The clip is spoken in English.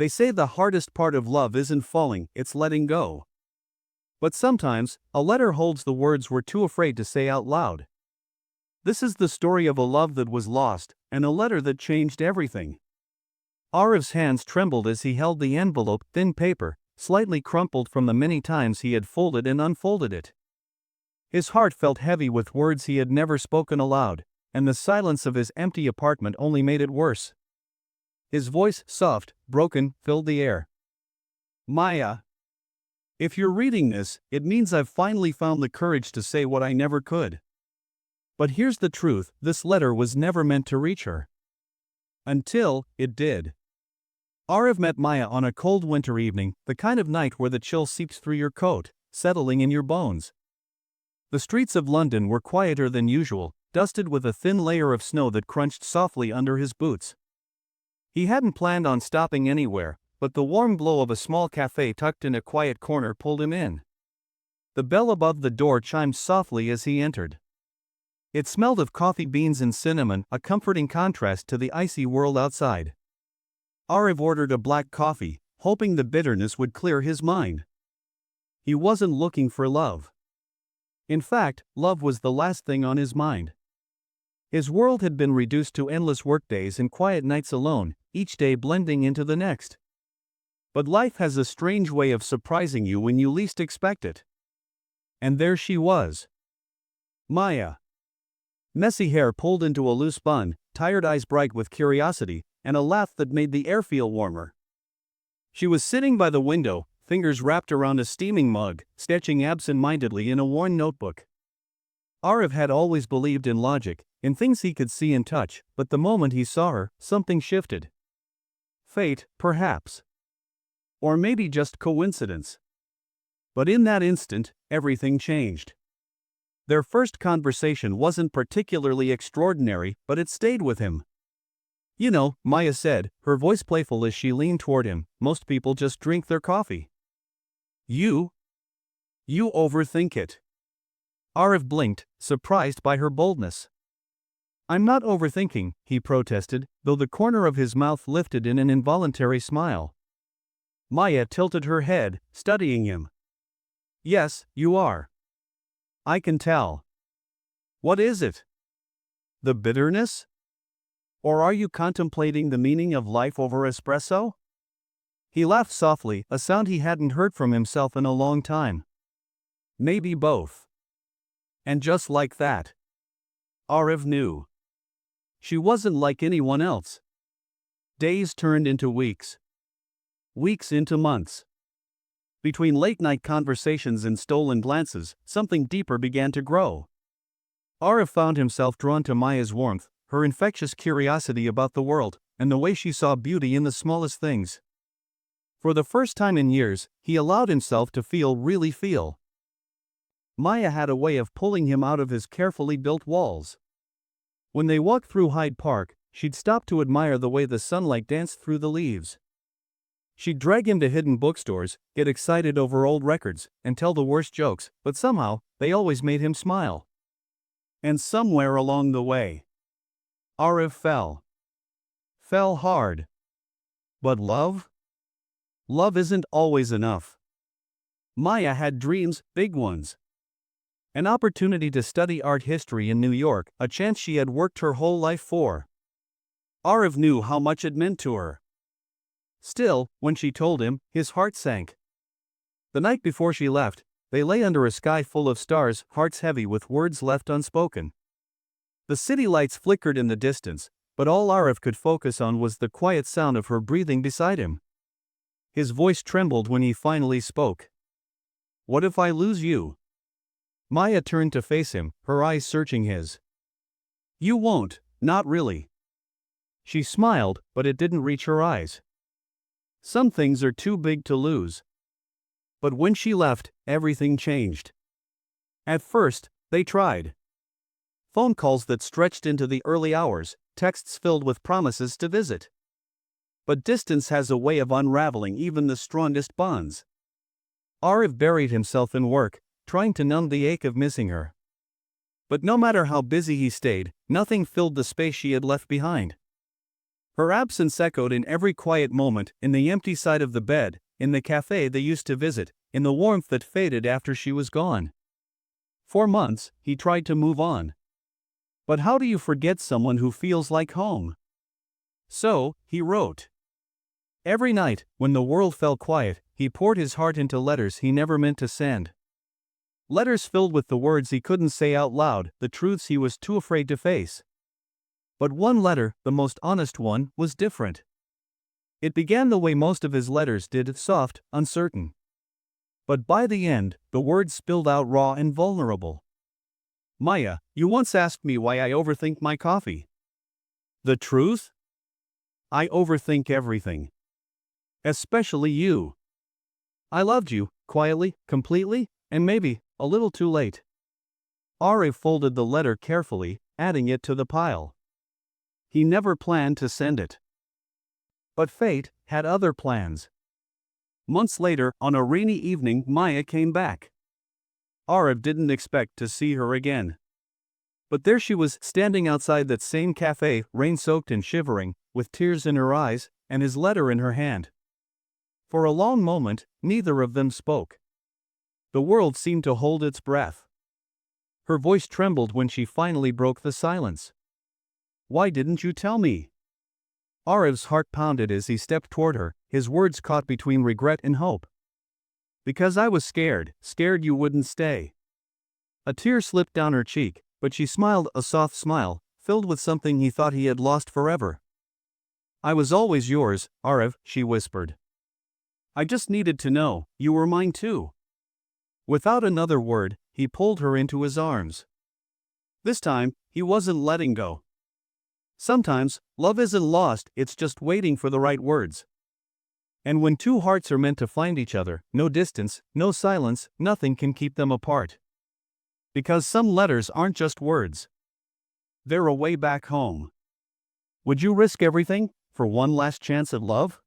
They say the hardest part of love isn't falling, it's letting go. But sometimes, a letter holds the words we're too afraid to say out loud. This is the story of a love that was lost, and a letter that changed everything. Aarav's hands trembled as he held the envelope, thin paper, slightly crumpled from the many times he had folded and unfolded it. His heart felt heavy with words he had never spoken aloud, and the silence of his empty apartment only made it worse. His voice, soft, broken, filled the air. Maya. If you're reading this, it means I've finally found the courage to say what I never could. But here's the truth, this letter was never meant to reach her. Until it did. Aarav met Maya on a cold winter evening, the kind of night where the chill seeps through your coat, settling in your bones. The streets of London were quieter than usual, dusted with a thin layer of snow that crunched softly under his boots. He hadn't planned on stopping anywhere, but the warm glow of a small cafe tucked in a quiet corner pulled him in. The bell above the door chimed softly as he entered. It smelled of coffee beans and cinnamon, a comforting contrast to the icy world outside. Aarav ordered a black coffee, hoping the bitterness would clear his mind. He wasn't looking for love. In fact, love was the last thing on his mind. His world had been reduced to endless workdays and quiet nights alone, each day blending into the next. But life has a strange way of surprising you when you least expect it. And there she was. Maya. Messy hair pulled into a loose bun, tired eyes bright with curiosity, and a laugh that made the air feel warmer. She was sitting by the window, fingers wrapped around a steaming mug, sketching absent-mindedly in a worn notebook. Aarav had always believed in logic, in things he could see and touch, but the moment he saw her, something shifted. Fate, perhaps. Or maybe just coincidence. But in that instant, everything changed. Their first conversation wasn't particularly extraordinary, but it stayed with him. You know, Maya said, her voice playful as she leaned toward him, most people just drink their coffee. You overthink it. Aarav blinked, surprised by her boldness. I'm not overthinking, he protested, though the corner of his mouth lifted in an involuntary smile. Maya tilted her head, studying him. Yes, you are. I can tell. What is it? The bitterness? Or are you contemplating the meaning of life over espresso? He laughed softly, a sound he hadn't heard from himself in a long time. Maybe both. And just like that, Aarav knew. She wasn't like anyone else. Days turned into weeks. Weeks into months. Between late-night conversations and stolen glances, something deeper began to grow. Aarav found himself drawn to Maya's warmth, her infectious curiosity about the world, and the way she saw beauty in the smallest things. For the first time in years, he allowed himself to really feel. Maya had a way of pulling him out of his carefully built walls. When they walked through Hyde Park, she'd stop to admire the way the sunlight danced through the leaves. She'd drag him to hidden bookstores, get excited over old records, and tell the worst jokes, but somehow, they always made him smile. And somewhere along the way, Aarav fell. Fell hard. But love? Love isn't always enough. Maya had dreams, big ones. An opportunity to study art history in New York, a chance she had worked her whole life for. Aarav knew how much it meant to her. Still, when she told him, his heart sank. The night before she left, they lay under a sky full of stars, hearts heavy with words left unspoken. The city lights flickered in the distance, but all Aarav could focus on was the quiet sound of her breathing beside him. His voice trembled when he finally spoke. What if I lose you? Maya turned to face him, her eyes searching his. You won't, not really. She smiled, but it didn't reach her eyes. Some things are too big to lose. But when she left, everything changed. At first, they tried. Phone calls that stretched into the early hours, texts filled with promises to visit. But distance has a way of unraveling even the strongest bonds. Aarav buried himself in work, trying to numb the ache of missing her. But no matter how busy he stayed, nothing filled the space she had left behind. Her absence echoed in every quiet moment, in the empty side of the bed, in the cafe they used to visit, in the warmth that faded after she was gone. For months, he tried to move on. But how do you forget someone who feels like home? So, he wrote. Every night, when the world fell quiet, he poured his heart into letters he never meant to send. Letters filled with the words he couldn't say out loud, the truths he was too afraid to face. But one letter, the most honest one, was different. It began the way most of his letters did, soft, uncertain. But by the end, the words spilled out raw and vulnerable. Maya, you once asked me why I overthink my coffee. The truth? I overthink everything. Especially you. I loved you, quietly, completely, and maybe a little too late. Aarav folded the letter carefully, adding it to the pile. He never planned to send it. But fate had other plans. Months later, on a rainy evening, Maya came back. Aarav didn't expect to see her again. But there she was, standing outside that same cafe, rain-soaked and shivering, with tears in her eyes, and his letter in her hand. For a long moment, neither of them spoke. The world seemed to hold its breath. Her voice trembled when she finally broke the silence. Why didn't you tell me? Aarav's heart pounded as he stepped toward her, his words caught between regret and hope. Because I was scared you wouldn't stay. A tear slipped down her cheek, but she smiled, a soft smile, filled with something he thought he had lost forever. I was always yours, Aarav, she whispered. I just needed to know, you were mine too. Without another word, he pulled her into his arms. This time, he wasn't letting go. Sometimes, love isn't lost, it's just waiting for the right words. And when two hearts are meant to find each other, no distance, no silence, nothing can keep them apart. Because some letters aren't just words. They're a way back home. Would you risk everything for one last chance at love?